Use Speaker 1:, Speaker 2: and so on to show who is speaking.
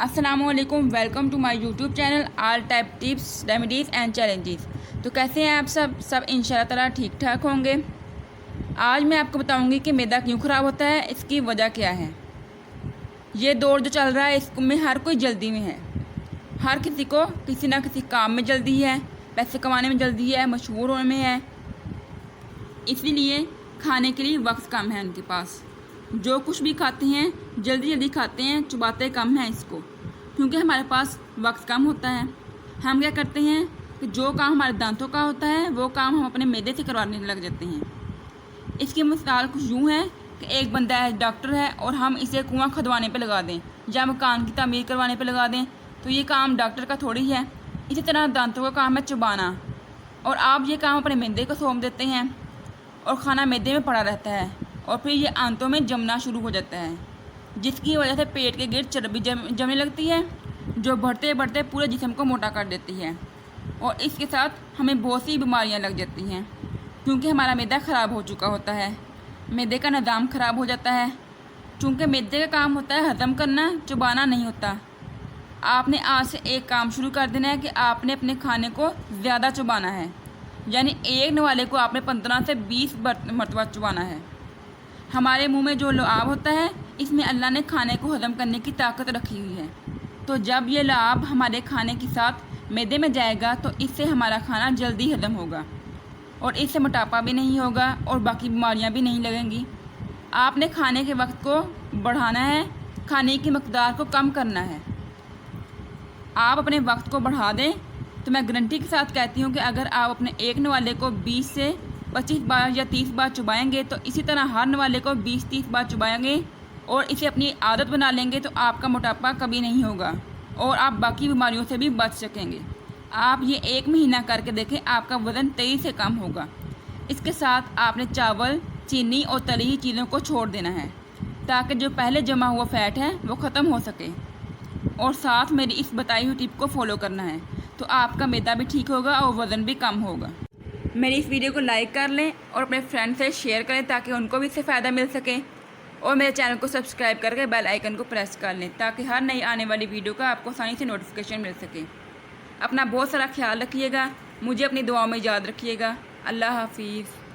Speaker 1: अस्सलामुअलैकुम, welcome to my YouTube channel all type tips remedies and challenges. तो कैसे हैं आप सब इंशाल्लाह ताला ठीक ठाक होंगे। आज मैं आपको बताऊंगी कि मैदा क्यों ख़राब होता है, इसकी वजह क्या है। ये दौर जो चल रहा है इसमें हर कोई जल्दी में है। हर किसी को किसी ना किसी काम में जल्दी है, पैसे कमाने में जल्दी है, मशहूर होने में है। इसीलिए खाने के लिए वक्त कम है उनके पास। जो कुछ भी खाते हैं जल्दी जल्दी खाते हैं, चबाते कम हैं इसको, क्योंकि हमारे पास वक्त कम होता है। हम क्या करते हैं कि जो काम हमारे दांतों का होता है वो काम हम अपने मैदे से करवाने लग जाते हैं। इसकी मिसाल कुछ यूँ है कि एक बंदा है, डॉक्टर है, और हम इसे कुआं खुदवाने पे लगा दें या मकान की तामीर करवाने पे लगा दें, तो ये काम डॉक्टर का थोड़ी है। इसी तरह दांतों का काम है चबाना, और आप ये काम अपने मैदे को सौंप देते हैं और खाना मैदे में पड़ा रहता है, और फिर ये आंतों में जमना शुरू हो जाता है, जिसकी वजह से पेट के गिर्द चर्बी जमने लगती है, जो बढ़ते बढ़ते पूरे जिस्म को मोटा कर देती है। और इसके साथ हमें बहुत सी बीमारियां लग जाती हैं, क्योंकि हमारा मैदा ख़राब हो चुका होता है। मैदे का निज़ाम ख़राब हो जाता है, चूँकि मैदे का काम होता है हज़म करना, चबाना नहीं होता। आपने आज से एक काम शुरू कर देना है कि आपने अपने खाने को ज़्यादा चबाना है, यानी एक नवाले को आपने 15 से 20 मरतबा चबाना है। हमारे मुंह में जो लुआब होता है इसमें अल्लाह ने खाने को हज़म करने की ताकत रखी हुई है। तो जब ये लुआब हमारे खाने के साथ मैदे में जाएगा तो इससे हमारा खाना जल्दी हज़म होगा, और इससे मोटापा भी नहीं होगा और बाकी बीमारियां भी नहीं लगेंगी। आपने खाने के वक्त को बढ़ाना है, खाने की मकदार को कम करना है। आप अपने वक्त को बढ़ा दें तो मैं गारंटी के साथ कहती हूँ कि अगर आप अपने एक नवाले को 20 से 25 बार या 30 बार चबाएंगे, तो इसी तरह हर नवाले को 20-30 बार चबाएंगे और इसे अपनी आदत बना लेंगे, तो आपका मोटापा कभी नहीं होगा और आप बाकी बीमारियों से भी बच सकेंगे। आप ये 1 महीना करके देखें, आपका वज़न तेज़ी से कम होगा। इसके साथ आपने चावल, चीनी और तली हुई चीज़ों को छोड़ देना है, ताकि जो पहले जमा हुआ फ़ैट है वो ख़त्म हो सके, और साथ मेरी इस बताई हुई टिप को फॉलो करना है, तो आपका मैदा भी ठीक होगा और वज़न भी कम होगा। मेरी इस वीडियो को लाइक कर लें और अपने फ्रेंड से शेयर करें, ताकि उनको भी इससे फ़ायदा मिल सके, और मेरे चैनल को सब्सक्राइब करके बेल आइकन को प्रेस कर लें, ताकि हर नई आने वाली वीडियो का आपको आसानी से नोटिफिकेशन मिल सके। अपना बहुत सारा ख्याल रखिएगा, मुझे अपनी दुआओं में याद रखिएगा। अल्लाह हाफिज़।